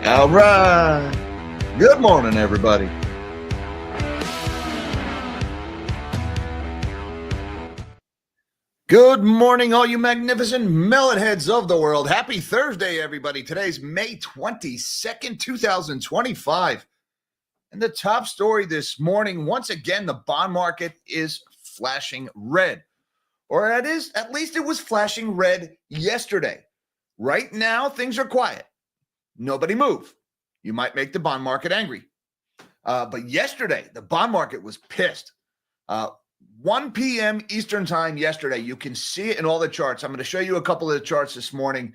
All right. Good morning, everybody. Good morning, all you magnificent melon heads of the world. Happy Thursday, everybody. Today's May 22nd, 2025. And the top story this morning, once again, the bond market is flashing red. Or at least it was flashing red yesterday. Right now, things are quiet. Nobody move. You might make the bond market angry. But yesterday, the bond market was pissed. 1 p.m. Eastern time yesterday, you can see it in all the charts. I'm going to show you a couple of the charts this morning.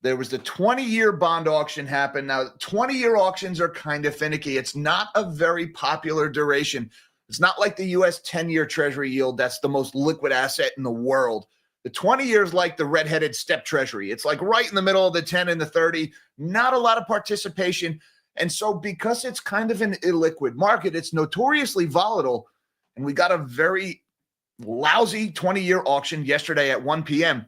There was the 20-year bond auction happen. Now, 20-year auctions are kind of finicky. It's not a very popular duration. It's not like the U.S. 10-year Treasury yield. That's the most liquid asset in the world. The 20 years like the redheaded step Treasury. It's like right in the middle of the 10 and the 30. Not a lot of participation. And so because it's kind of an illiquid market, it's notoriously volatile. And we got a very lousy 20-year auction yesterday at 1 p.m.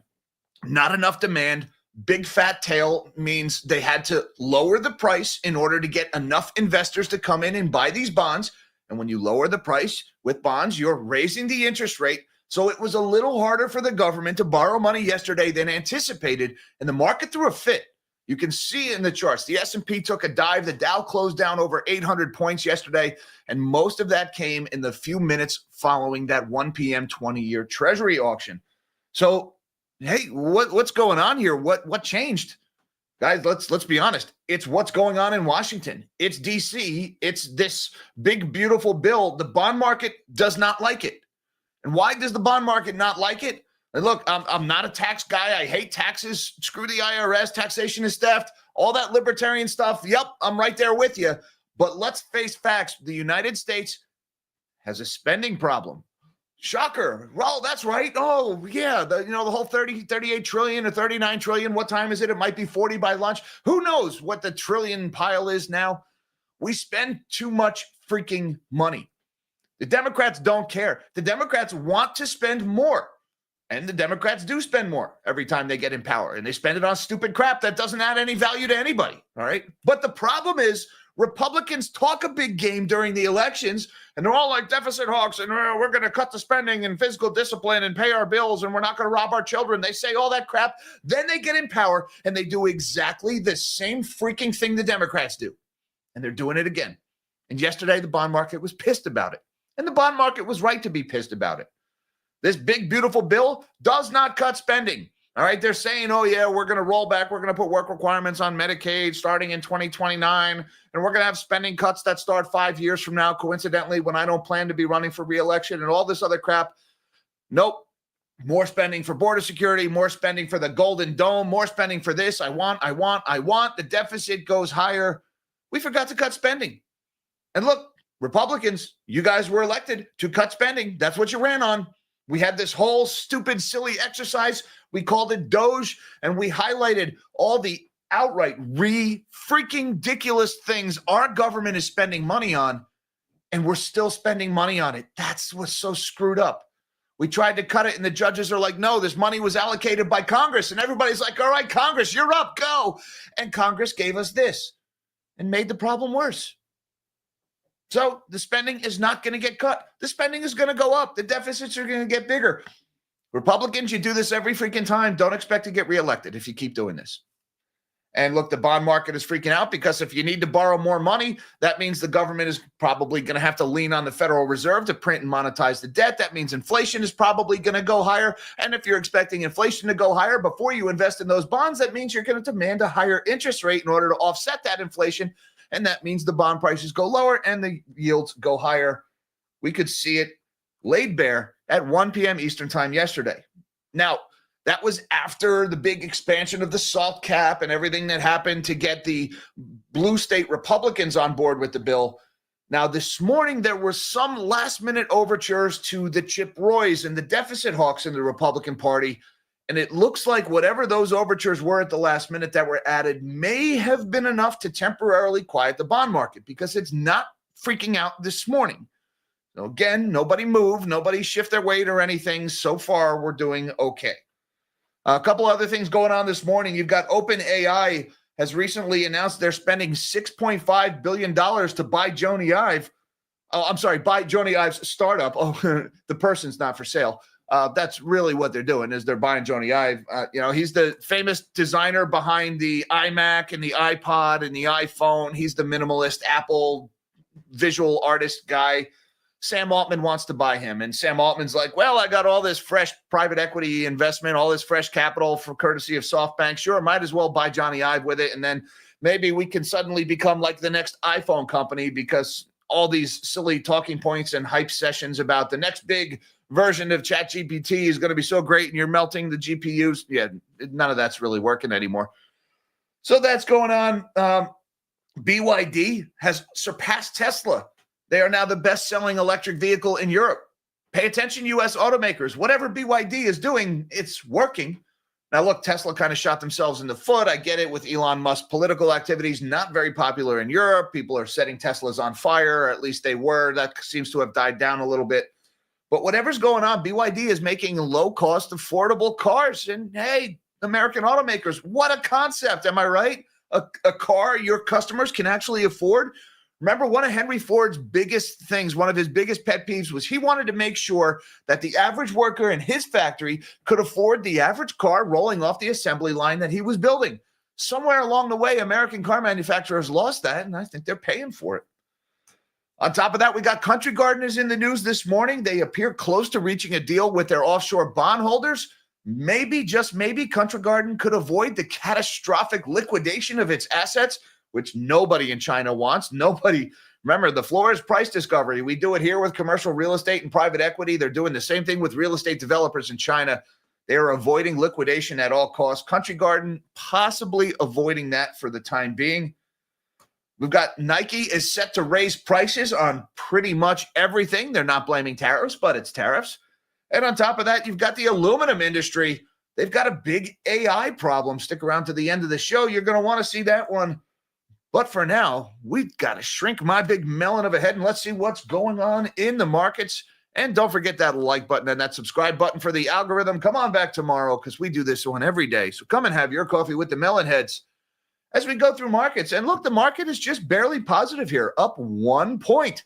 Not enough demand. Big fat tail means they had to lower the price in order to get enough investors to come in and buy these bonds. And when you lower the price with bonds, you're raising the interest rate. So it was a little harder for the government to borrow money yesterday than anticipated. And the market threw a fit. You can see in the charts, the S&P took a dive. The Dow closed down over 800 points yesterday, and most of that came in the few minutes following that 1 p.m. 20-year Treasury auction. So, hey, what's going on here? What changed? Guys, let's be honest. It's what's going on in Washington. It's D.C. It's this big, beautiful bill. The bond market does not like it. And why does the bond market not like it? And look, I'm not a tax guy. I hate taxes. Screw the IRS. Taxation is theft. All that libertarian stuff. Yep, I'm right there with you. But let's face facts. The United States has a spending problem. Shocker. Well, that's right. Oh, yeah. The whole 38 trillion or 39 trillion. What time is it? It might be 40 by lunch. Who knows what the trillion pile is now? We spend too much freaking money. The Democrats don't care. The Democrats want to spend more. And the Democrats do spend more every time they get in power. And they spend it on stupid crap that doesn't add any value to anybody. All right. But the problem is Republicans talk a big game during the elections. And they're all like deficit hawks. And we're going to cut the spending and fiscal discipline and pay our bills. And we're not going to rob our children. They say all that crap. Then they get in power and they do exactly the same freaking thing the Democrats do. And they're doing it again. And yesterday, the bond market was pissed about it. And the bond market was right to be pissed about it. This big, beautiful bill does not cut spending. All right. They're saying, oh, yeah, we're going to roll back. We're going to put work requirements on Medicaid starting in 2029. And we're going to have spending cuts that start 5 years from now, coincidentally, when I don't plan to be running for reelection and all this other crap. Nope. More spending for border security, more spending for the Golden Dome, more spending for this. I want. The deficit goes higher. We forgot to cut spending. And look, Republicans, you guys were elected to cut spending. That's what you ran on. We had this whole stupid, silly exercise. We called it Doge, and we highlighted all the outright freaking ridiculous things our government is spending money on, and we're still spending money on it. That's what's so screwed up. We tried to cut it, and the judges are like, no, this money was allocated by Congress, and everybody's like, all right, Congress, you're up, go. And Congress gave us this and made the problem worse. So the spending is not going to get cut. The spending is going to go up. The deficits are going to get bigger. Republicans, you do this every freaking time. Don't expect to get reelected if you keep doing this. And look, the bond market is freaking out because if you need to borrow more money, that means the government is probably going to have to lean on the Federal Reserve to print and monetize the debt. That means inflation is probably going to go higher. And if you're expecting inflation to go higher before you invest in those bonds, that means you're going to demand a higher interest rate in order to offset that inflation. And that means the bond prices go lower and the yields go higher. We could see it laid bare at 1 p.m. Eastern time yesterday. Now, that was after the big expansion of the SALT cap and everything that happened to get the blue state Republicans on board with the bill. Now, this morning, there were some last-minute overtures to the Chip Roys and the deficit hawks in the Republican Party. And it looks like whatever those overtures were at the last minute that were added may have been enough to temporarily quiet the bond market because it's not freaking out this morning. So again, nobody moved, nobody shift their weight or anything. So far, we're doing okay. A couple other things going on this morning. You've got OpenAI has recently announced they're spending $6.5 billion to buy Jony Ive. Oh, I'm sorry, buy Jony Ive's startup. Oh, the person's not for sale. That's really what they're doing is they're buying Jony Ive. He's the famous designer behind the iMac and the iPod and the iPhone. He's the minimalist Apple visual artist guy. Sam Altman wants to buy him. And Sam Altman's like, well, I got all this fresh private equity investment, all this fresh capital for courtesy of SoftBank. Sure, might as well buy Jony Ive with it. And then maybe we can suddenly become like the next iPhone company because all these silly talking points and hype sessions about the next big version of ChatGPT is going to be so great and you're melting the GPUs. Yeah, none of that's really working anymore. So that's going on. BYD has surpassed Tesla. They are now the best-selling electric vehicle in Europe. Pay attention, U.S. automakers. Whatever BYD is doing, it's working. Now, look, Tesla kind of shot themselves in the foot. I get it with Elon Musk's political activities, not very popular in Europe. People are setting Teslas on fire, or at least they were. That seems to have died down a little bit. But whatever's going on, BYD is making low-cost, affordable cars. And, hey, American automakers, what a concept. Am I right? A car your customers can actually afford. Remember, one of Henry Ford's biggest things, one of his biggest pet peeves was he wanted to make sure that the average worker in his factory could afford the average car rolling off the assembly line that he was building. Somewhere along the way, American car manufacturers lost that, and I think they're paying for it. On top of that, we got Country Garden is in the news this morning. They appear close to reaching a deal with their offshore bondholders. Maybe, just maybe, Country Garden could avoid the catastrophic liquidation of its assets, which nobody in China wants. Nobody. Remember, the floor is price discovery. We do it here with commercial real estate and private equity. They're doing the same thing with real estate developers in China. They are avoiding liquidation at all costs. Country Garden possibly avoiding that for the time being. We've got Nike is set to raise prices on pretty much everything. They're not blaming tariffs, but it's tariffs. And on top of that, you've got the aluminum industry. They've got a big AI problem. Stick around to the end of the show. You're going to want to see that one. But for now, we've got to shrink my big melon of a head and let's see what's going on in the markets. And don't forget that like button and that subscribe button for the algorithm. Come on back tomorrow because we do this one every day. So come and have your coffee with the melon heads as we go through markets. And look, the market is just barely positive here, up 1 point.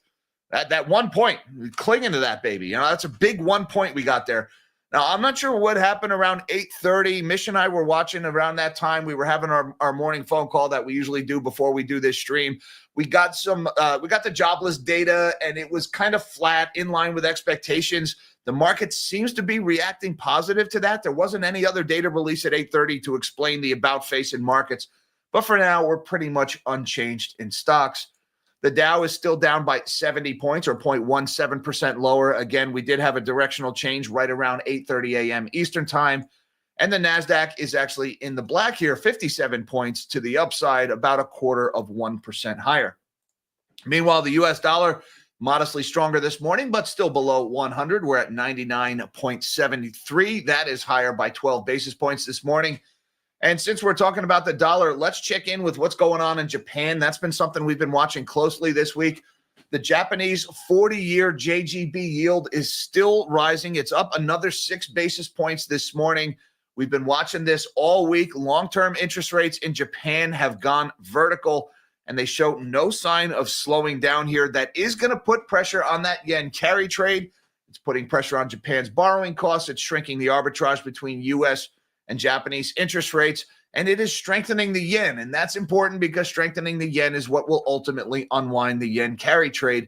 That 1 point, clinging to that, baby. That's a big 1 point we got there. Now, I'm not sure what happened around 8:30. Mish and I were watching around that time. We were having our morning phone call that we usually do before we do this stream. We got the jobless data, and it was kind of flat, in line with expectations. The market seems to be reacting positive to that. There wasn't any other data release at 8:30 to explain the about face in markets. But for now, we're pretty much unchanged in stocks. The Dow is still down by 70 points or 0.17% lower. Again, we did have a directional change right around 8:30 a.m. Eastern time. And the NASDAQ is actually in the black here, 57 points to the upside, about 0.25% higher. Meanwhile, the U.S. dollar modestly stronger this morning, but still below 100. We're at 99.73. That is higher by 12 basis points this morning. And since we're talking about the dollar, let's check in with what's going on in Japan. That's been something we've been watching closely this week. The Japanese 40-year JGB yield is still rising. It's up another 6 basis points this morning. We've been watching this all week. Long-term interest rates in Japan have gone vertical, and they show no sign of slowing down here. That is going to put pressure on that yen carry trade. It's putting pressure on Japan's borrowing costs. It's shrinking the arbitrage between U.S. and Japanese interest rates, and it is strengthening the yen. And that's important because strengthening the yen is what will ultimately unwind the yen carry trade.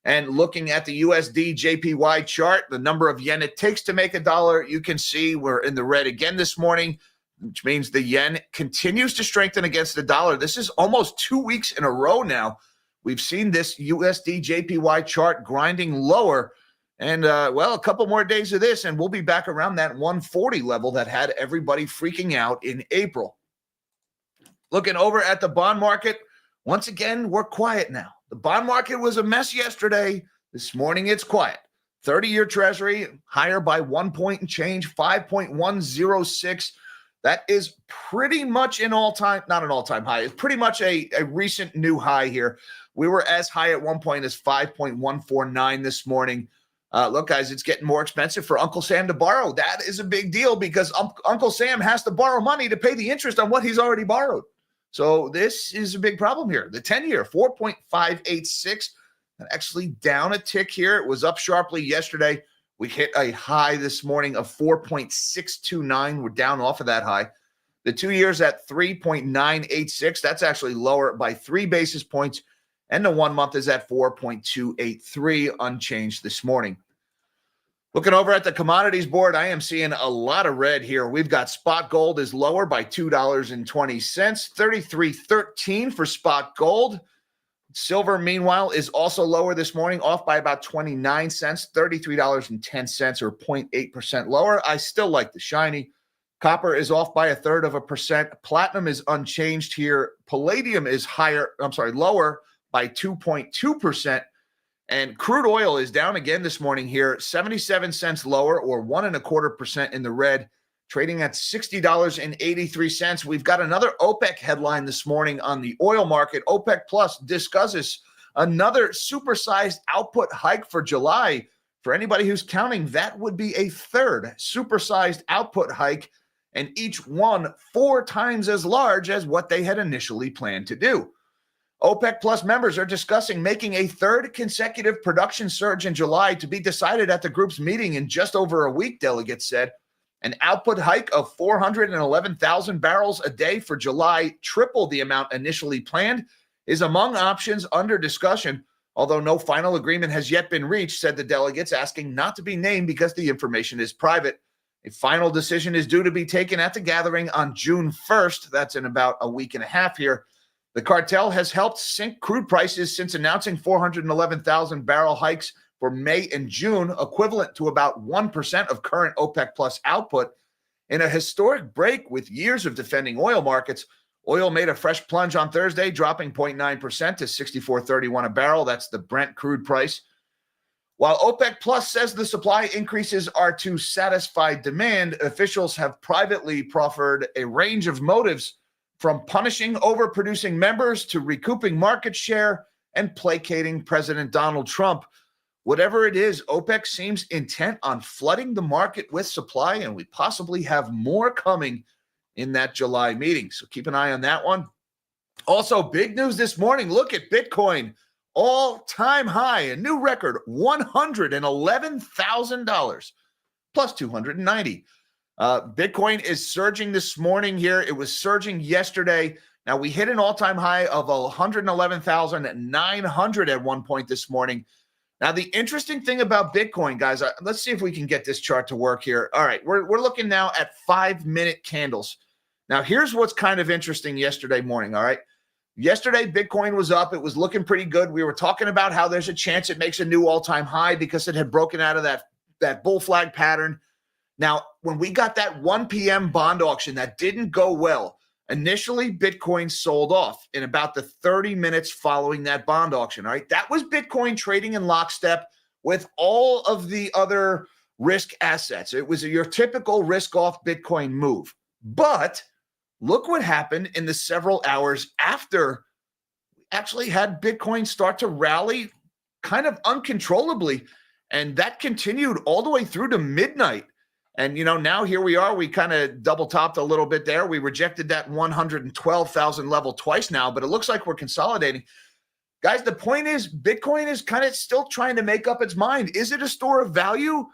And looking at the USD JPY chart, the number of yen it takes to make a dollar, you can see we're in the red again this morning, which means the yen continues to strengthen against the dollar. This is almost 2 weeks in a row now. We've seen this USD JPY chart grinding lower. And, a couple more days of this, and we'll be back around that 140 level that had everybody freaking out in April. Looking over at the bond market, once again, we're quiet now. The bond market was a mess yesterday. This morning, it's quiet. 30-year Treasury higher by 1 point and change, 5.106. That is pretty much not an all-time high. It's pretty much a recent new high here. We were as high at 1 point as 5.149 this morning. Look, guys, it's getting more expensive for Uncle Sam to borrow. That is a big deal because Uncle Sam has to borrow money to pay the interest on what he's already borrowed. So this is a big problem here. The 10-year, 4.586, actually down a tick here. It was up sharply yesterday. We hit a high this morning of 4.629. We're down off of that high. The 2 years at 3.986. That's actually lower by 3 basis points. And the 1 month is at 4.283, unchanged this morning. Looking over at the commodities board, I am seeing a lot of red here. We've got spot gold is lower by $2.20, 33.13 for spot gold. Silver, meanwhile, is also lower this morning, off by about 29 cents, $33.10 or 0.8% lower. I still like the shiny. Copper is off by 0.33%. Platinum is unchanged here. Palladium is lower by 2.2%. And crude oil is down again this morning here, 77 cents lower or 1.25% in the red, trading at $60.83. We've got another OPEC headline this morning on the oil market. OPEC Plus discusses another supersized output hike for July. For anybody who's counting, that would be a third supersized output hike, and each one 4 times as large as what they had initially planned to do. OPEC Plus members are discussing making a third consecutive production surge in July to be decided at the group's meeting in just over a week, delegates said. An output hike of 411,000 barrels a day for July, triple the amount initially planned, is among options under discussion, although no final agreement has yet been reached, said the delegates, asking not to be named because the information is private. A final decision is due to be taken at the gathering on June 1st. That's in about a week and a half here. The cartel has helped sink crude prices since announcing 411,000 barrel hikes for May and June, equivalent to about 1% of current OPEC Plus output. In a historic break with years of defending oil markets, oil made a fresh plunge on Thursday, dropping 0.9% to $64.31 a barrel. That's the Brent crude price. While OPEC Plus says the supply increases are to satisfy demand, officials have privately proffered a range of motives, from punishing overproducing members to recouping market share and placating President Donald Trump. Whatever it is, OPEC seems intent on flooding the market with supply, and we possibly have more coming in that July meeting. So keep an eye on that one. Also, big news this morning. Look at Bitcoin. All-time high, a new record, $111,000 plus 290. Bitcoin is surging this morning here. It was surging yesterday. Now, we hit an all-time high of 111,900 at one point this morning. Now, the interesting thing about Bitcoin, guys, let's see if we can get this chart to work here. All right, we're looking now at 5-minute candles. Now, here's what's kind of interesting yesterday morning, all right? Yesterday, Bitcoin was up. It was looking pretty good. We were talking about how there's a chance it makes a new all-time high because it had broken out of that bull flag pattern. Now, when we got that 1 p.m. bond auction that didn't go well, initially Bitcoin sold off in about the 30 minutes following that bond auction, all right? That was Bitcoin trading in lockstep with all of the other risk assets. It was your typical risk-off Bitcoin move. But look what happened in the several hours after we actually had Bitcoin start to rally kind of uncontrollably, and that continued all the way through to midnight. And, now here we are. We kind of double topped a little bit there. We rejected that 112,000 level twice now, but it looks like we're consolidating. Guys, the point is Bitcoin is kind of still trying to make up its mind. Is it a store of value?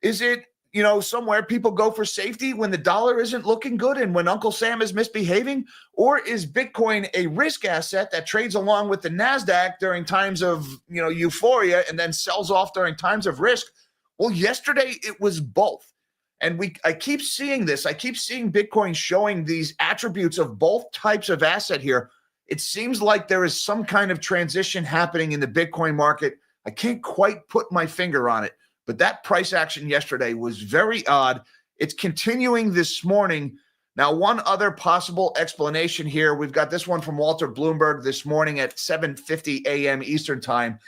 Is it, somewhere people go for safety when the dollar isn't looking good and when Uncle Sam is misbehaving? Or is Bitcoin a risk asset that trades along with the NASDAQ during times of, euphoria and then sells off during times of risk? Well, yesterday it was both. And I keep seeing this. I keep seeing Bitcoin showing these attributes of both types of asset here. It seems like there is some kind of transition happening in the Bitcoin market. I can't quite put my finger on it, but that price action yesterday was very odd. It's continuing this morning. Now, one other possible explanation here. We've got this one from Walter Bloomberg this morning at 7:50 a.m. Eastern time.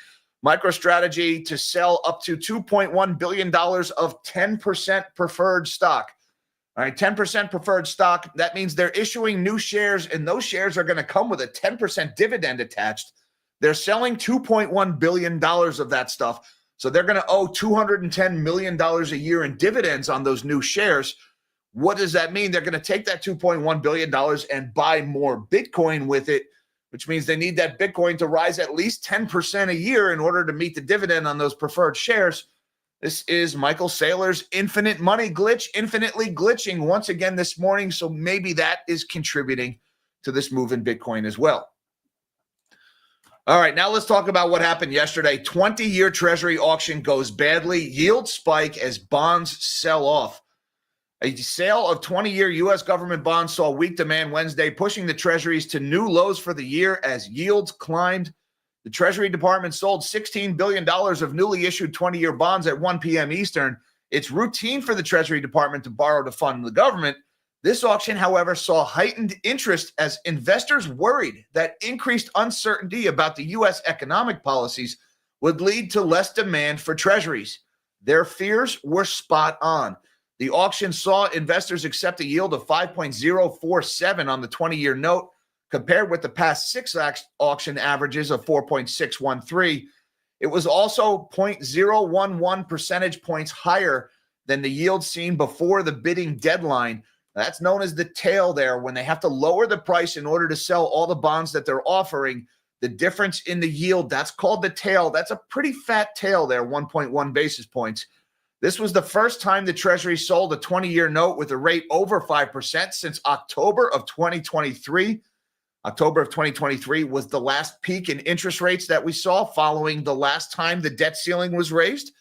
MicroStrategy to sell up to $2.1 billion of 10% preferred stock. All right, 10% preferred stock. That means they're issuing new shares, and those shares are going to come with a 10% dividend attached. They're selling $2.1 billion of that stuff. So they're going to owe $210 million a year in dividends on those new shares. What does that mean? They're going to take that $2.1 billion and buy more Bitcoin with it, which means they need that Bitcoin to rise at least 10% a year in order to meet the dividend on those preferred shares. This is Michael Saylor's infinite money glitch, infinitely glitching once again this morning. So maybe that is contributing to this move in Bitcoin as well. All right, now let's talk about what happened yesterday. 20-year Treasury auction goes badly. Yield spike as bonds sell off. A sale of 20-year U.S. government bonds saw weak demand Wednesday, pushing the Treasuries to new lows for the year as yields climbed. The Treasury Department sold $16 billion of newly issued 20-year bonds at 1 p.m. Eastern. It's routine for the Treasury Department to borrow to fund the government. This auction, however, saw heightened interest as investors worried that increased uncertainty about the U.S. economic policies would lead to less demand for treasuries. Their fears were spot on. The auction saw investors accept a yield of 5.047 on the 20-year note, compared with the past six auction averages of 4.613. It was also 0.011 percentage points higher than the yield seen before the bidding deadline. That's known as the tail there, when they have to lower the price in order to sell all the bonds that they're offering. The difference in the yield, that's called the tail. That's a pretty fat tail there, 1.1 basis points. This was the first time the Treasury sold a 20-year note with a rate over 5% since October of 2023. October of 2023 was the last peak in interest rates that we saw following the last time the debt ceiling was raised.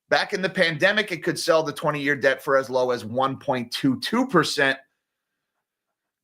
Back in the pandemic, it could sell the 20-year debt for as low as 1.22%.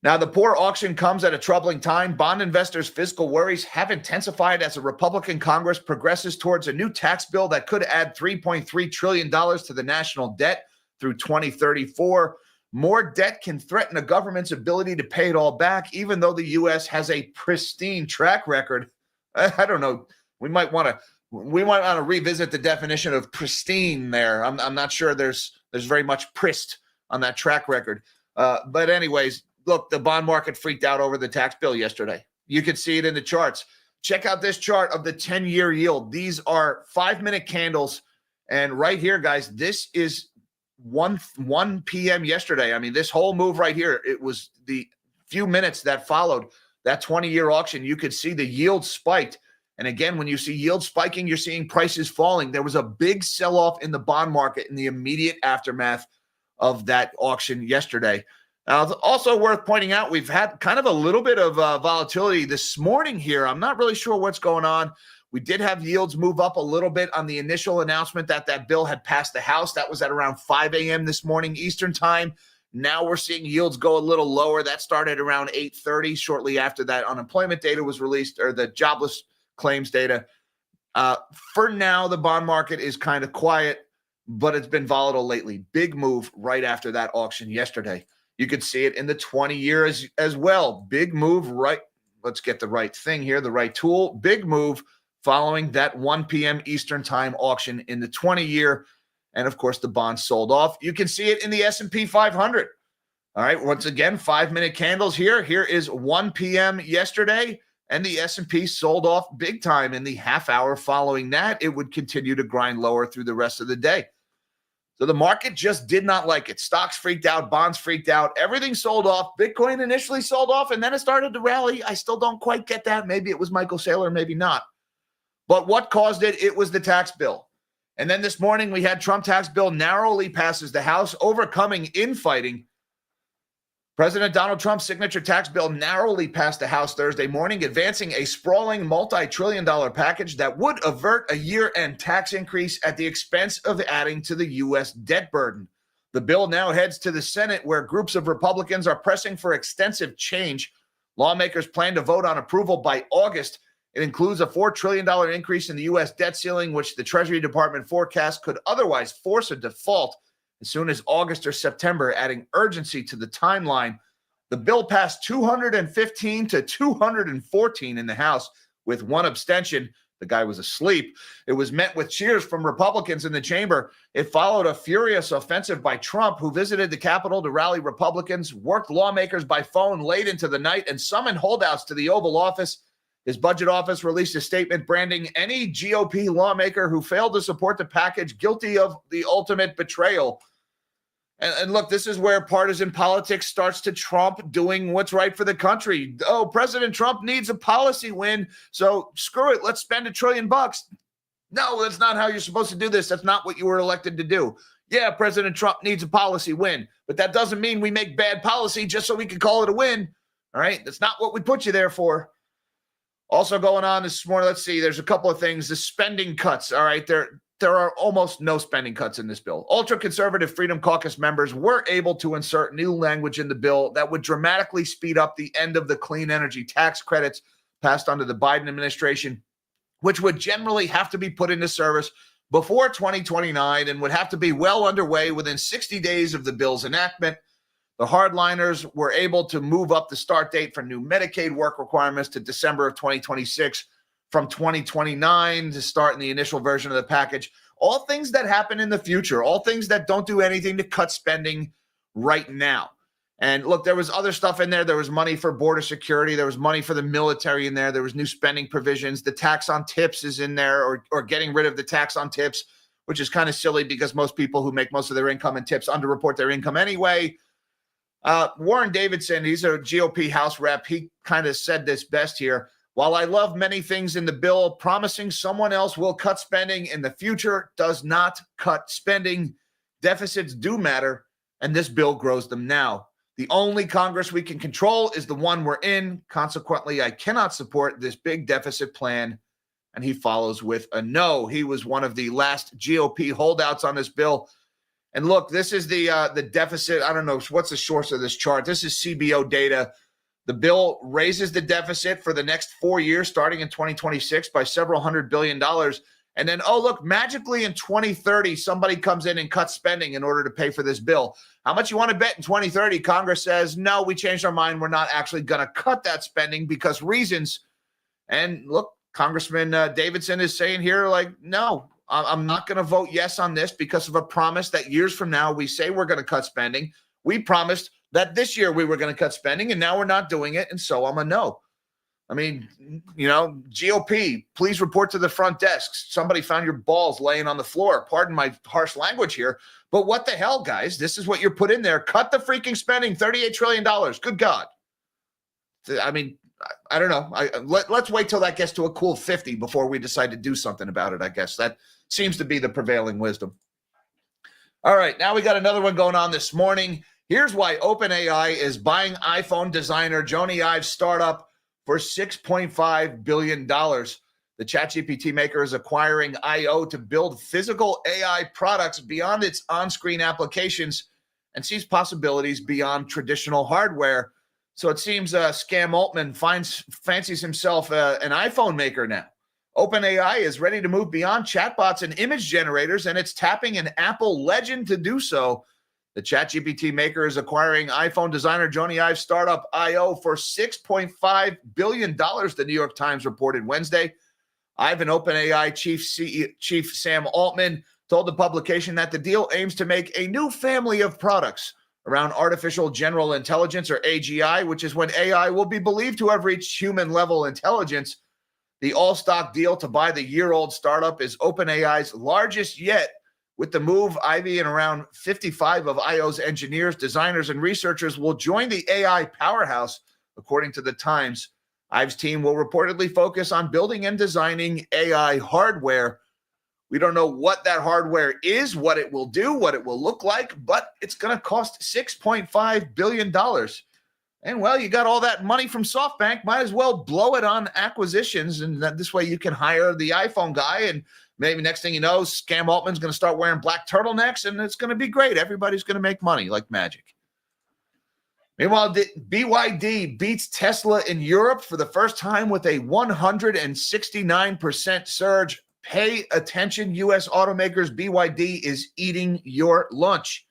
Now, the poor auction comes at a troubling time. Bond investors' fiscal worries have intensified as a Republican Congress progresses towards a new tax bill that could add $3.3 trillion to the national debt through 2034. More debt can threaten a government's ability to pay it all back, even though the U.S. has a pristine track record. I don't know. We might want to revisit the definition of pristine there. I'm not sure there's very much prist on that track record. But anyways, look, the bond market freaked out over the tax bill yesterday. You could see it in the charts. Check out this chart of the 10-year yield. These are 5-minute candles. And right here, guys, this is 1 p.m. yesterday. I mean, this whole move right here, it was the few minutes that followed that 20-year auction. You could see the yield spiked. And again, when you see yield spiking, you're seeing prices falling. There was a big sell-off in the bond market in the immediate aftermath of that auction yesterday. Now, it's also worth pointing out, we've had kind of a little bit of volatility this morning here. I'm not really sure what's going on. We did have yields move up a little bit on the initial announcement that that bill had passed the House. That was at around 5 a.m. this morning Eastern time. Now we're seeing yields go a little lower. That started around 8:30, shortly after that unemployment data was released, or the jobless claims data. For now, the bond market is kind of quiet, but it's been volatile lately. Big move right after that auction yesterday. You could see it in the 20 years as well. Big move right. Let's get the right thing here, the right tool. Big move following that 1 p.m. Eastern time auction in the 20-year. And, of course, the bonds sold off. You can see it in the S&P 500. All right, once again, 5-minute candles here. Here is 1 p.m. yesterday, and the S&P sold off big time in the half hour following that. It would continue to grind lower through the rest of the day. So the market just did not like it. Stocks freaked out. Bonds freaked out. Everything sold off. Bitcoin initially sold off, and then it started to rally. I still don't quite get that. Maybe it was Michael Saylor, maybe not. But what caused it? It was the tax bill. And then this morning we had Trump tax bill narrowly passes the House, overcoming infighting. President Donald Trump's signature tax bill narrowly passed the House Thursday morning, advancing a sprawling multi-trillion-dollar package that would avert a year-end tax increase at the expense of adding to the U.S. debt burden. The bill now heads to the Senate, where groups of Republicans are pressing for extensive change. Lawmakers plan to vote on approval by August. It includes a $4 trillion increase in the U.S. debt ceiling, which the Treasury Department forecasts could otherwise force a default as soon as August or September, adding urgency to the timeline. The bill passed 215 to 214 in the House with one abstention. The guy was asleep. It was met with cheers from Republicans in the chamber. It followed a furious offensive by Trump, who visited the Capitol to rally Republicans, worked lawmakers by phone late into the night, and summoned holdouts to the Oval Office. His budget office released a statement branding any GOP lawmaker who failed to support the package guilty of the ultimate betrayal. And look, this is where partisan politics starts to trump doing what's right for the country. Oh, President Trump needs a policy win, so screw it. Let's spend $1 trillion. No, that's not how you're supposed to do this. That's not what you were elected to do. Yeah, President Trump needs a policy win, but that doesn't mean we make bad policy just so we can call it a win. All right, that's not what we put you there for. Also going on this morning, let's see, there's a couple of things. The spending cuts, all right, there are almost no spending cuts in this bill. Ultra-conservative Freedom Caucus members were able to insert new language in the bill that would dramatically speed up the end of the clean energy tax credits passed under the Biden administration, which would generally have to be put into service before 2029 and would have to be well underway within 60 days of the bill's enactment. The hardliners were able to move up the start date for new Medicaid work requirements to December of 2026 from 2029 to start in the initial version of the package. All things that happen in the future, all things that don't do anything to cut spending right now. And look, there was other stuff in there. There was money for border security. There was money for the military in there. There was new spending provisions. The tax on tips is in there, or getting rid of the tax on tips, which is kind of silly because most people who make most of their income in tips underreport their income anyway. Warren Davidson, he's a GOP House rep. He kind of said this best here. While I love many things in the bill, promising someone else will cut spending in the future does not cut spending. Deficits do matter, and this bill grows them now. The only Congress we can control is the one we're in. Consequently, I cannot support this big deficit plan. And he follows with a no. He was one of the last GOP holdouts on this bill. And look, this is the deficit. I don't know what's the source of this chart. This is CBO data. The bill raises the deficit for the next 4 years, starting in 2026, by several $100 billion. And then, oh, look, magically in 2030, somebody comes in and cuts spending in order to pay for this bill. How much you want to bet in 2030? Congress says, no, we changed our mind. We're not actually going to cut that spending because reasons. And look, Congressman Davidson is saying here, like, no, I'm not going to vote yes on this because of a promise that years from now we say we're going to cut spending. We promised that this year we were going to cut spending, and now we're not doing it, and so I'm a no. I mean, you know, GOP, please report to the front desk. Somebody found your balls laying on the floor. Pardon my harsh language here, but what the hell, guys? This is what you're put in there. Cut the freaking spending, $38 trillion. Good God. I mean, I don't know. Let's wait till that gets to a cool 50 before we decide to do something about it, I guess. That seems to be the prevailing wisdom. All right, now we got another one going on this morning. Here's why OpenAI is buying iPhone designer Jony Ive's startup for $6.5 billion. The ChatGPT maker is acquiring I/O to build physical AI products beyond its on-screen applications and sees possibilities beyond traditional hardware. So it seems Scam Altman fancies himself an iPhone maker now. OpenAI is ready to move beyond chatbots and image generators, and it's tapping an Apple legend to do so. The ChatGPT maker is acquiring iPhone designer Jony Ive's startup I/O for $6.5 billion, the New York Times reported Wednesday. Ive and OpenAI chief Sam Altman told the publication that the deal aims to make a new family of products around artificial general intelligence, or AGI, which is when AI will be believed to have reached human-level intelligence. The all-stock deal to buy the year-old startup is OpenAI's largest yet. With the move, Ivy and around 55 of I/O's engineers, designers, and researchers will join the AI powerhouse, according to the Times. Ive's team will reportedly focus on building and designing AI hardware. We don't know what that hardware is, what it will do, what it will look like, but it's going to cost $6.5 billion. And, well, you got all that money from SoftBank. Might as well blow it on acquisitions, and this way you can hire the iPhone guy, and maybe next thing you know, Scam Altman's going to start wearing black turtlenecks, and it's going to be great. Everybody's going to make money like magic. Meanwhile, BYD beats Tesla in Europe for the first time with a 169% surge. Pay attention, U.S. automakers. BYD is eating your lunch.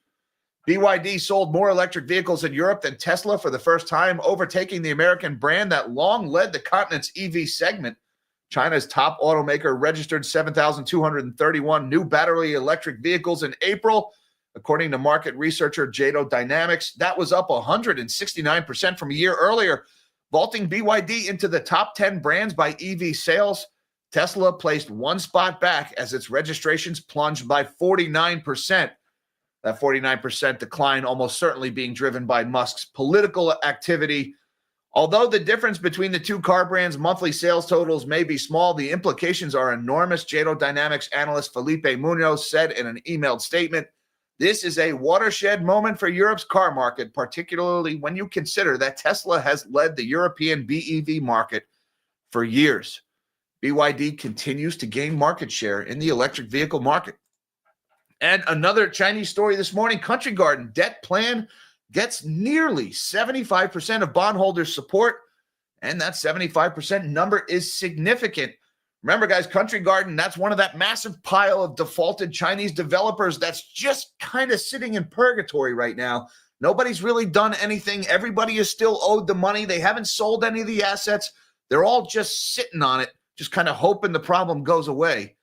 BYD sold more electric vehicles in Europe than Tesla for the first time, overtaking the American brand that long led the continent's EV segment. China's top automaker registered 7,231 new battery electric vehicles in April, according to market researcher Jado Dynamics. That was up 169% from a year earlier, vaulting BYD into the top 10 brands by EV sales. Tesla placed one spot back as its registrations plunged by 49%. That 49% decline almost certainly being driven by Musk's political activity. Although the difference between the two car brands' monthly sales totals may be small, the implications are enormous, JATO Dynamics analyst Felipe Munoz said in an emailed statement. This is a watershed moment for Europe's car market, particularly when you consider that Tesla has led the European BEV market for years. BYD continues to gain market share in the electric vehicle market. And another Chinese story this morning, Country Garden debt plan gets nearly 75% of bondholders' support, and that 75% number is significant. Remember, guys, Country Garden, that's one of that massive pile of defaulted Chinese developers that's just kind of sitting in purgatory right now. Nobody's really done anything. Everybody is still owed the money. They haven't sold any of the assets. They're all just sitting on it, just kind of hoping the problem goes away.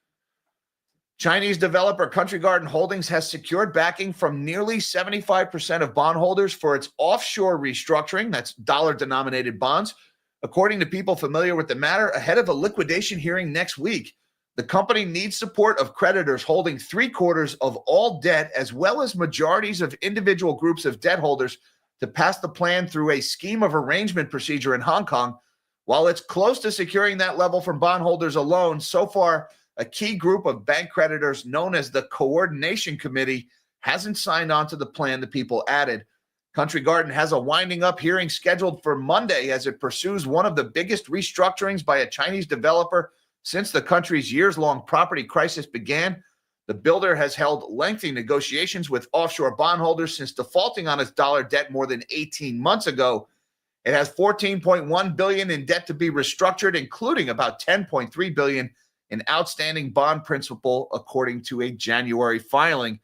Chinese developer Country Garden Holdings has secured backing from nearly 75% of bondholders for its offshore restructuring, that's dollar-denominated bonds. According to people familiar with the matter, ahead of a liquidation hearing next week, the company needs support of creditors holding 3/4 of all debt, as well as majorities of individual groups of debt holders, to pass the plan through a scheme of arrangement procedure in Hong Kong. While it's close to securing that level from bondholders alone, so far, a key group of bank creditors known as the Coordination Committee hasn't signed on to the plan the people added. Country Garden has a winding up hearing scheduled for Monday as it pursues one of the biggest restructurings by a Chinese developer since the country's years-long property crisis began. The builder has held lengthy negotiations with offshore bondholders since defaulting on its dollar debt more than 18 months ago. It has $14.1 billion in debt to be restructured, including about $10.3 billion in outstanding bond principal, according to a January filing.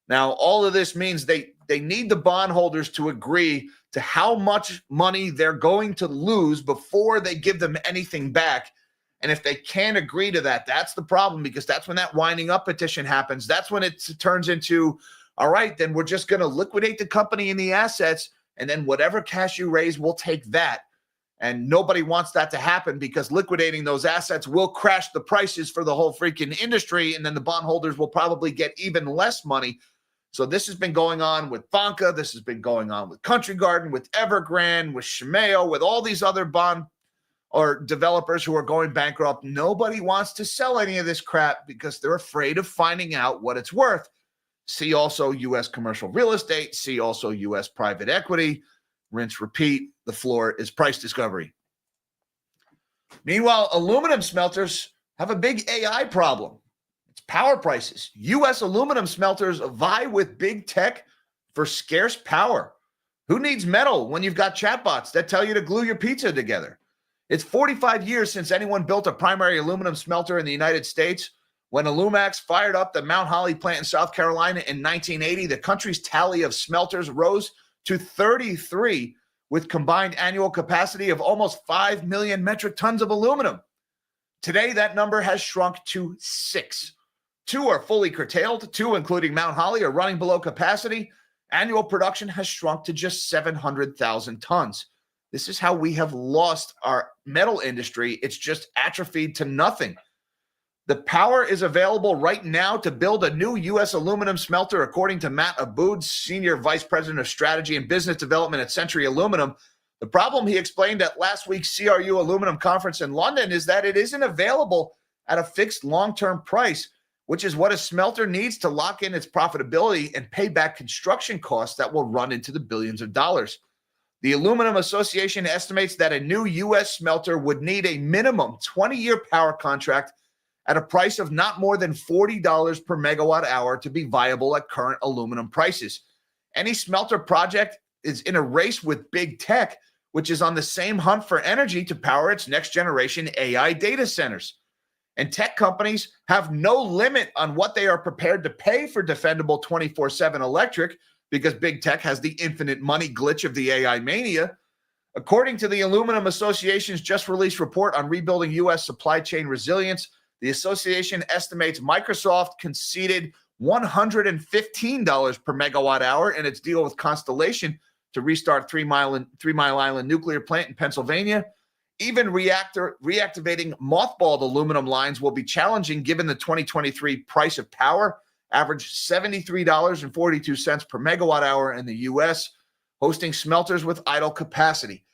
Now, all of this means they need the bondholders to agree to how much money they're going to lose before they give them anything back. And if they can't agree to that, that's the problem, because that's when that winding up petition happens. That's when it turns into, all right, then we're just going to liquidate the company and the assets, and then whatever cash you raise, we'll take that. And nobody wants that to happen, because liquidating those assets will crash the prices for the whole freaking industry, and then the bondholders will probably get even less money. So this has been going on with Banca. This has been going on with Country Garden, with Evergrande, with Shimeo, with all these other bond or developers who are going bankrupt. Nobody wants to sell any of this crap because they're afraid of finding out what it's worth. See also U.S. commercial real estate. See also U.S. private equity. Rinse, repeat. The floor is price discovery. Meanwhile, aluminum smelters have a big AI problem. It's power prices. U.S. aluminum smelters vie with big tech for scarce power. Who needs metal when you've got chatbots that tell you to glue your pizza together? It's 45 years since anyone built a primary aluminum smelter in the United States. When Alumax fired up the Mount Holly plant in South Carolina in 1980, the country's tally of smelters rose to 33, with combined annual capacity of almost 5 million metric tons of aluminum. Today, that number has shrunk to 6. 2 are fully curtailed. 2, including Mount Holly, are running below capacity. Annual production has shrunk to just 700,000 tons. This is how we have lost our metal industry. It's just atrophied to nothing. The power is available right now to build a new U.S. aluminum smelter, according to Matt Aboud, Senior Vice President of Strategy and Business Development at Century Aluminum. The problem, he explained at last week's CRU Aluminum Conference in London, is that it isn't available at a fixed long-term price, which is what a smelter needs to lock in its profitability and pay back construction costs that will run into the billions of dollars. The Aluminum Association estimates that a new U.S. smelter would need a minimum 20-year power contract at a price of not more than $40 per megawatt hour to be viable at current aluminum prices. Any smelter project is in a race with big tech, which is on the same hunt for energy to power its next generation AI data centers. And tech companies have no limit on what they are prepared to pay for defendable 24/7 electric, because big tech has the infinite money glitch of the AI mania. According to the Aluminum Association's just released report on rebuilding U.S. supply chain resilience, the association estimates Microsoft conceded $115 per megawatt hour in its deal with Constellation to restart Three Mile Island nuclear plant in Pennsylvania. Even reactivating mothballed aluminum lines will be challenging given the 2023 price of power averaged $73.42 per megawatt hour in the U.S., hosting smelters with idle capacity.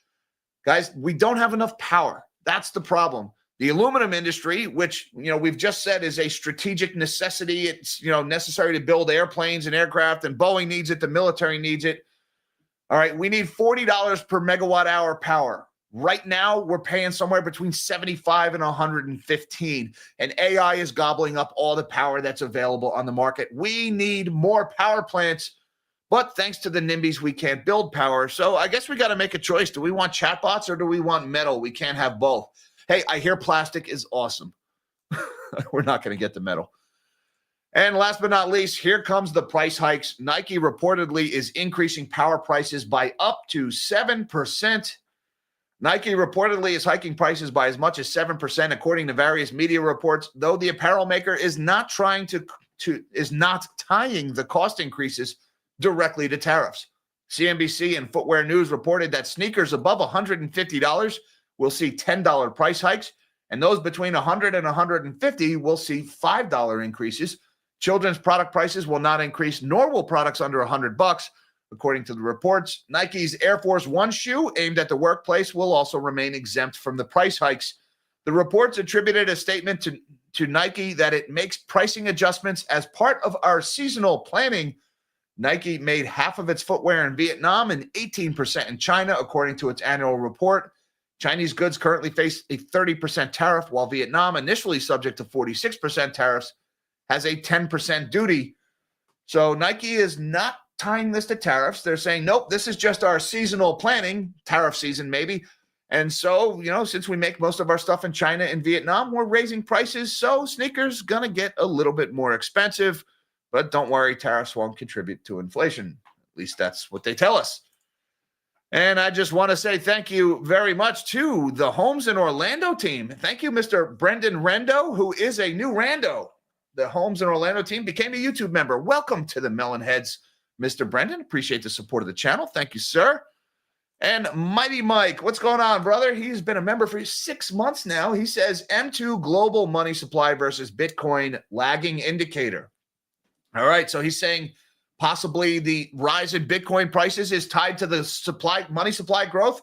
Guys, we don't have enough power. That's the problem. The aluminum industry, which, we've just said is a strategic necessity. It's, necessary to build airplanes and aircraft, and Boeing needs it. The military needs it. All right, we need $40 per megawatt hour power. Right now, we're paying somewhere between 75 and 115, and AI is gobbling up all the power that's available on the market. We need more power plants, but thanks to the NIMBYs, we can't build power. So I guess we got to make a choice. Do we want chatbots or do we want metal? We can't have both. Hey, I hear plastic is awesome. We're not going to get the metal. And last but not least, here comes the price hikes. Nike reportedly is increasing power prices by up to 7%. Nike reportedly is hiking prices by as much as 7%, according to various media reports, though the apparel maker is not tying the cost increases directly to tariffs. CNBC and Footwear News reported that sneakers above $150 will see $10 price hikes, and those between $100 and $150 will see $5 increases. Children's product prices will not increase, nor will products under $100. According to the reports, Nike's Air Force One shoe aimed at the workplace will also remain exempt from the price hikes. The reports attributed a statement to Nike that it makes pricing adjustments as part of our seasonal planning. Nike made half of its footwear in Vietnam and 18% in China, according to its annual report. Chinese goods currently face a 30% tariff, while Vietnam, initially subject to 46% tariffs, has a 10% duty. So Nike is not tying this to tariffs. They're saying, nope, this is just our seasonal planning, tariff season maybe. And so, since we make most of our stuff in China and Vietnam, we're raising prices. So sneakers going to get a little bit more expensive. But don't worry, tariffs won't contribute to inflation. At least that's what they tell us. And I just want to say thank you very much to the Homes in Orlando team. Thank you, Mr. Brendan Rendo, who is a new rando. The Homes in Orlando team became a YouTube member. Welcome to the Melonheads, Mr. Brendan. Appreciate the support of the channel. Thank you, sir. And Mighty Mike, what's going on, brother? He's been a member for 6 months now. He says M2 global money supply versus Bitcoin lagging indicator. All right, so he's saying possibly the rise in Bitcoin prices is tied to the money supply growth.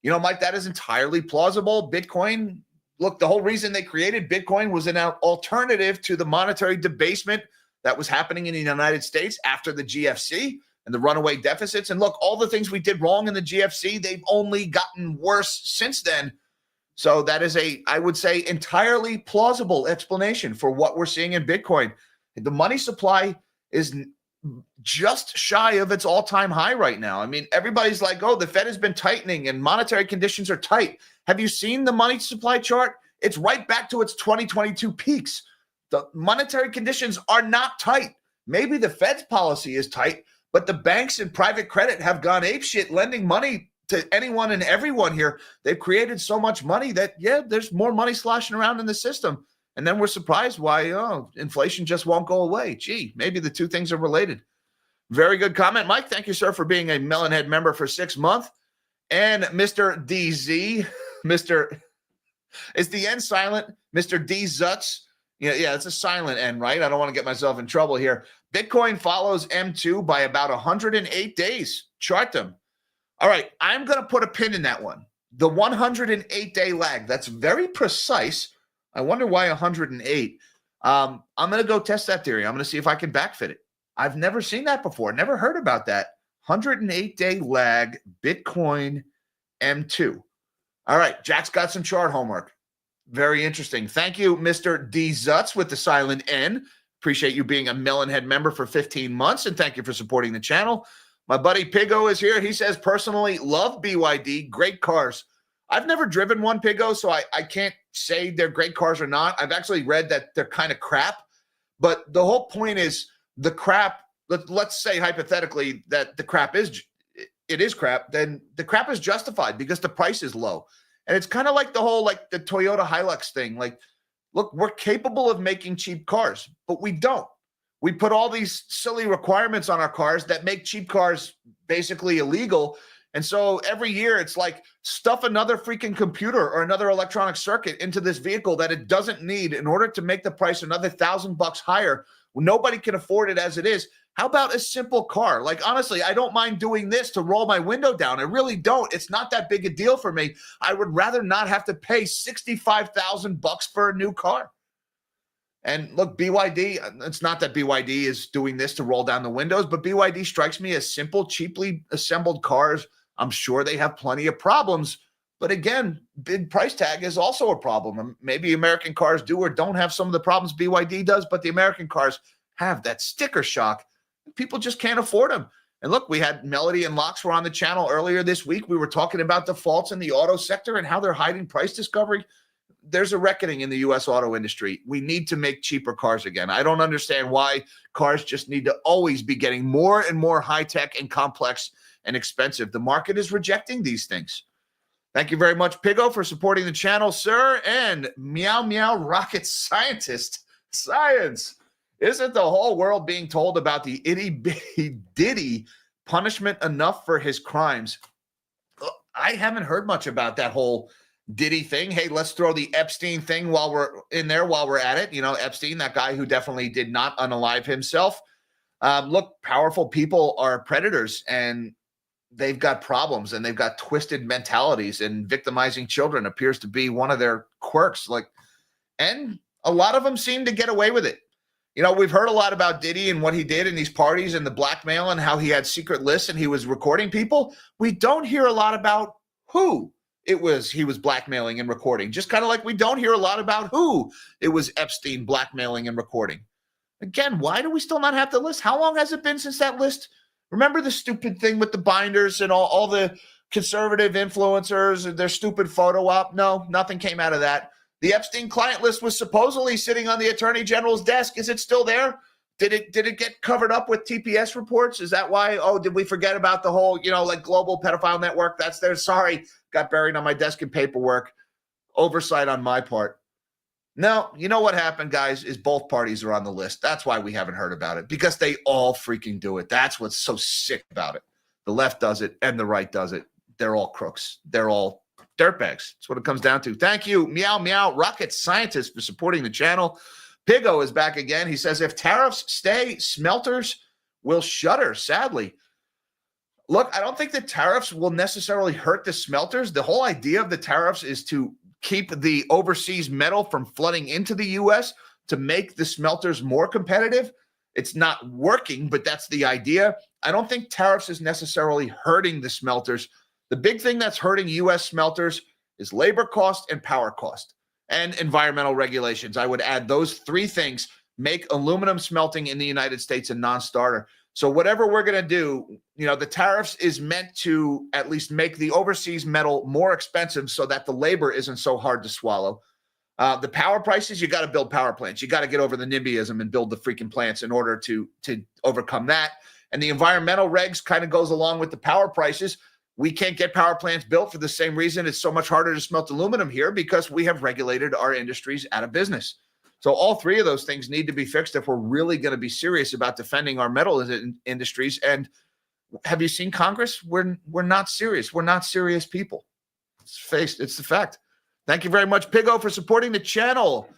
Mike, that is entirely plausible. Bitcoin, look, the whole reason they created Bitcoin was an alternative to the monetary debasement that was happening in the United States after the GFC and the runaway deficits. And look, all the things we did wrong in the GFC, they've only gotten worse since then. So that is I would say, entirely plausible explanation for what we're seeing in Bitcoin. The money supply is just shy of its all-time high right now. I mean, everybody's like, oh, the Fed has been tightening and monetary conditions are tight. Have you seen the money supply chart? It's right back to its 2022 peaks. The monetary conditions are not tight. Maybe the Fed's policy is tight, but the banks and private credit have gone apeshit lending money to anyone and everyone here. They've created so much money that, there's more money sloshing around in the system. And then we're surprised why inflation just won't go away. Gee, maybe the two things are related. Very good comment, Mike. Thank you, sir, for being a Melonhead member for 6 months. And Mr. DZ, is the N silent? Mr. D Zutz. Yeah, it's a silent N, right? I don't want to get myself in trouble here. Bitcoin follows M2 by about 108 days. Chart them. All right, I'm going to put a pin in that one. The 108-day lag. That's very precise. I wonder why 108. I'm going to go test that theory. I'm going to see if I can backfit it. I've never seen that before. Never heard about that. 108-day lag, Bitcoin M2. All right, Jack's got some chart homework. Very interesting. Thank you, Mr. D Zutz with the silent N. Appreciate you being a Melonhead member for 15 months, and thank you for supporting the channel. My buddy Pigo is here. He says, personally, love BYD. Great cars. I've never driven one, Pigo, so I can't say they're great cars or not. I've actually read that they're kind of crap. But the whole point is the crap, let's say hypothetically that the crap is crap, then the crap is justified because the price is low. And it's kind of like the whole, like the Toyota Hilux thing. Like, look, we're capable of making cheap cars, but we don't. We put all these silly requirements on our cars that make cheap cars basically illegal. And so every year it's like stuff another freaking computer or another electronic circuit into this vehicle that it doesn't need in order to make the price another $1,000 higher. Nobody can afford it as it is. How about a simple car? Like, honestly, I don't mind doing this to roll my window down. I really don't. It's not that big a deal for me. I would rather not have to pay $65,000 for a new car. And look, BYD, it's not that BYD is doing this to roll down the windows, but BYD strikes me as simple, cheaply assembled cars. I'm sure they have plenty of problems. But again, big price tag is also a problem. Maybe American cars do or don't have some of the problems BYD does, but the American cars have that sticker shock. People just can't afford them. And look, we had Melody and Locks were on the channel earlier this week. We were talking about defaults in the auto sector and how they're hiding price discovery. There's a reckoning in the U.S. auto industry. We need to make cheaper cars again. I don't understand why cars just need to always be getting more and more high-tech and complex and expensive. The market is rejecting these things. Thank you very much, Pigo, for supporting the channel, sir. And Meow Meow Rocket Scientist. Science. Isn't the whole world being told about the itty-bitty Diddy punishment enough for his crimes? I haven't heard much about that whole Diddy thing. Hey, let's throw the Epstein thing while we're in there, while we're at it. You know, Epstein, that guy who definitely did not unalive himself. Look, powerful people are predators, and they've got problems, and they've got twisted mentalities, and victimizing children appears to be one of their quirks. And a lot of them seem to get away with it. You know, we've heard a lot about Diddy and what he did in these parties and the blackmail and how he had secret lists and he was recording people. We don't hear a lot about who he was blackmailing and recording. Just kind of like we don't hear a lot about who it was Epstein blackmailing and recording. Again, why do we still not have the list? How long has it been since that list? Remember the stupid thing with the binders and all the conservative influencers and their stupid photo op? No, nothing came out of that. The Epstein client list was supposedly sitting on the Attorney General's desk. Is it still there? Did it get covered up with TPS reports? Is that why? Oh, did we forget about the whole, global pedophile network? That's there. Sorry, got buried on my desk in paperwork. Oversight on my part. No, you know what happened, guys, is both parties are on the list. That's why we haven't heard about it, because they all freaking do it. That's what's so sick about it. The left does it and the right does it. They're all crooks. They're all dirtbags. That's what it comes down to. Thank you, Meow Meow Rocket Scientist, for supporting the channel. Pigo is back again. He says, if tariffs stay, smelters will shutter, sadly. Look, I don't think the tariffs will necessarily hurt the smelters. The whole idea of the tariffs is to keep the overseas metal from flooding into the U.S. to make the smelters more competitive. It's not working, but that's the idea. I don't think tariffs is necessarily hurting the smelters. The big thing that's hurting U.S. smelters is labor cost and power cost and environmental regulations. I would add those three things make aluminum smelting in the United States a non-starter. So whatever we're going to do, the tariffs is meant to at least make the overseas metal more expensive so that the labor isn't so hard to swallow. The power prices, you got to build power plants. You got to get over the NIMBYism and build the freaking plants in order to overcome that. And the environmental regs kind of goes along with the power prices. We can't get power plants built for the same reason it's so much harder to smelt aluminum here, because we have regulated our industries out of business. So all three of those things need to be fixed if we're really going to be serious about defending our metal industries. And have you seen Congress? We're not serious. We're not serious people. It's the fact. Thank you very much, Pigo, for supporting the channel.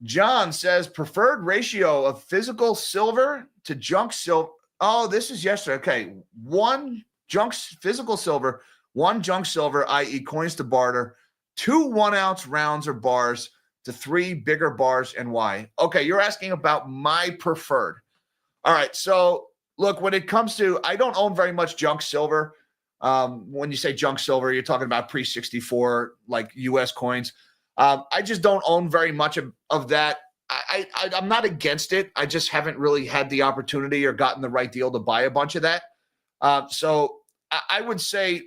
John says preferred ratio of physical silver to junk silver. Oh, this is yesterday. Okay. Physical silver, one junk silver, i.e. coins to barter, 2 1-ounce rounds or bars to 3 bigger bars, and why? Okay, you're asking about my preferred. All right, so look, when it comes to, I don't own very much junk silver. When you say junk silver, you're talking about pre-64, like U.S. coins. I just don't own very much of that. I'm not against it. I just haven't really had the opportunity or gotten the right deal to buy a bunch of that. So I would say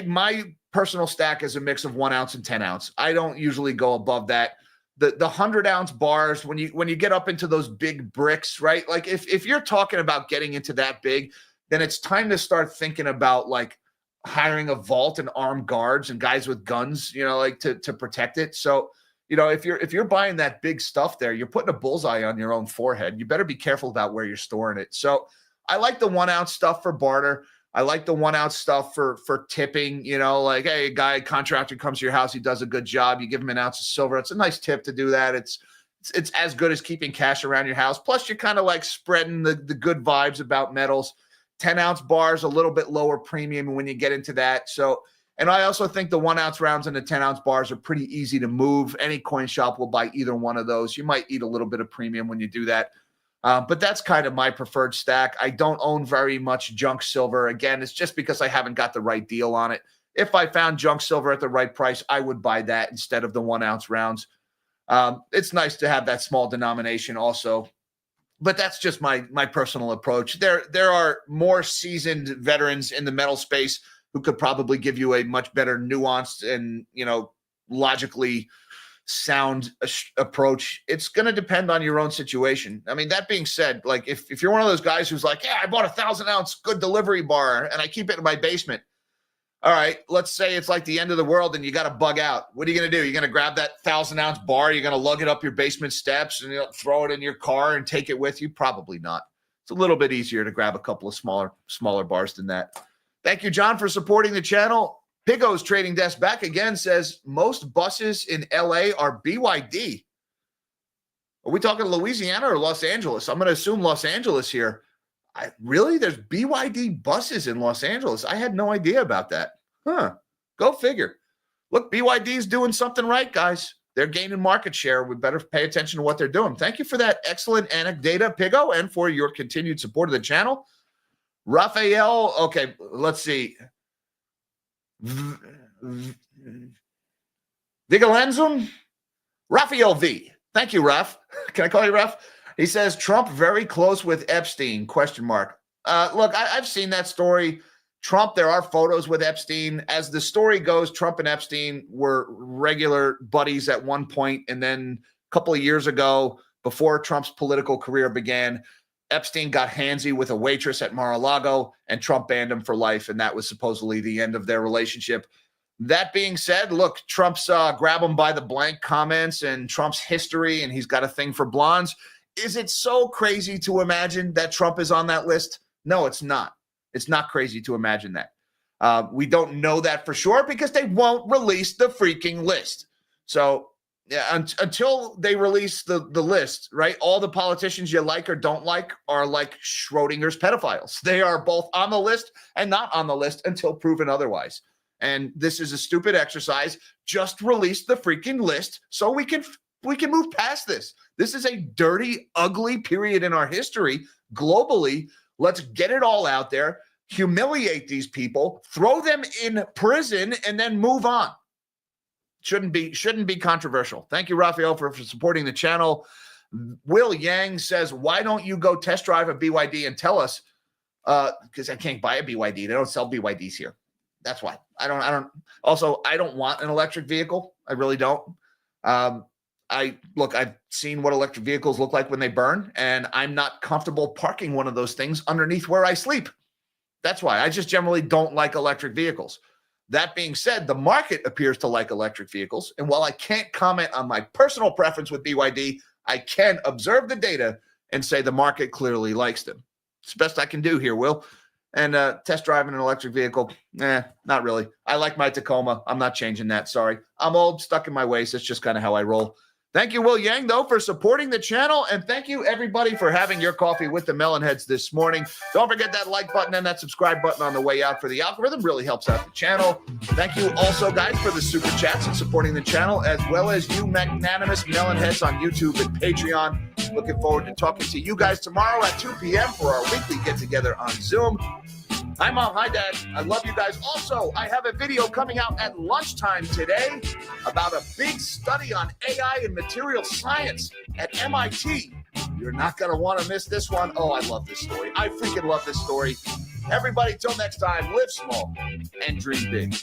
my personal stack is a mix of 1 ounce and 10 ounce. I don't usually go above that. The 100-ounce bars, when you get up into those big bricks, right? Like if you're talking about getting into that big, then it's time to start thinking about like hiring a vault and armed guards and guys with guns, to protect it. So, if you're buying that big stuff there, you're putting a bullseye on your own forehead. You better be careful about where you're storing it. So I like the 1 ounce stuff for barter. I like the 1 ounce stuff for tipping, like, hey, a guy, contractor comes to your house, he does a good job. You give him an ounce of silver. It's a nice tip to do that. It's as good as keeping cash around your house. Plus, you're kind of like spreading the good vibes about metals. 10-ounce bars, a little bit lower premium when you get into that. So, and I also think the 1 ounce rounds and the 10-ounce bars are pretty easy to move. Any coin shop will buy either one of those. You might eat a little bit of premium when you do that. But that's kind of my preferred stack. I don't own very much junk silver. Again, it's just because I haven't got the right deal on it. If I found junk silver at the right price, I would buy that instead of the 1 ounce rounds. It's nice to have that small denomination also. But that's just my personal approach. There are more seasoned veterans in the metal space who could probably give you a much better nuanced and, logically sound approach. It's going to depend on your own situation. I mean, that being said, like if you're one of those guys who's like, yeah, I bought a 1,000-ounce good delivery bar and I keep it in my basement. All right, let's say it's like the end of the world and you got to bug out. What are you going to do? You're going to grab that 1,000-ounce bar, you're going to lug it up your basement steps and throw it in your car and take it with you? Probably not. It's a little bit easier to grab a couple of smaller bars than that. Thank you, John, for supporting the channel. Pigo's Trading Desk back again says most buses in LA are BYD. Are we talking Louisiana or Los Angeles? I'm going to assume Los Angeles here. Really? There's BYD buses in Los Angeles. I had no idea about that. Go figure. Look, BYD's doing something right, guys. They're gaining market share. We better pay attention to what they're doing. Thank you for that excellent anecdata, Pigo, and for your continued support of the channel. Raphael, okay, let's see. Vigalenzum? Raphael V. Thank you, Raf. Can I call you Raf? He says, Trump very close with Epstein, ? Look, I've seen that story. Trump, there are photos with Epstein. As the story goes, Trump and Epstein were regular buddies at one point, and then a couple of years ago, before Trump's political career began, Epstein got handsy with a waitress at Mar-a-Lago, and Trump banned him for life, and that was supposedly the end of their relationship. That being said, look, Trump's grab him by the blank comments and Trump's history, and he's got a thing for blondes. Is it so crazy to imagine that Trump is on that list? No, it's not. It's not crazy to imagine that. We don't know that for sure because they won't release the freaking list. So yeah, until they release the list, right, all the politicians you like or don't like are like Schrodinger's pedophiles. They are both on the list and not on the list until proven otherwise. And this is a stupid exercise. Just release the freaking list so we can move past this. This is a dirty, ugly period in our history globally. Let's get it all out there, humiliate these people, throw them in prison, and then move on. Shouldn't be controversial. Thank you, Raphael, for supporting the channel. Will Yang says, why don't you go test drive a BYD and tell us? Because I can't buy a BYD. They don't sell BYDs here. That's why. I don't want an electric vehicle. I really don't. I've seen what electric vehicles look like when they burn, and I'm not comfortable parking one of those things underneath where I sleep. That's why. I just generally don't like electric vehicles. That being said, the market appears to like electric vehicles, and while I can't comment on my personal preference with BYD, I can observe the data and say the market clearly likes them. It's the best I can do here, Will. And test driving an electric vehicle, not really. I like my Tacoma. I'm not changing that. Sorry. I'm old, stuck in my ways. That's just kind of how I roll. Thank you, Will Yang, though, for supporting the channel. And thank you, everybody, for having your coffee with the Melonheads this morning. Don't forget that like button and that subscribe button on the way out for the algorithm. Really helps out the channel. Thank you also, guys, for the super chats and supporting the channel, as well as you magnanimous Melonheads on YouTube and Patreon. Looking forward to talking to you guys tomorrow at 2 p.m. for our weekly get-together on Zoom. Hi, Mom. Hi, Dad. I love you guys. Also, I have a video coming out at lunchtime today about a big study on AI and material science at MIT. You're not going to want to miss this one. Oh, I love this story. I freaking love this story. Everybody, till next time, live small and dream big.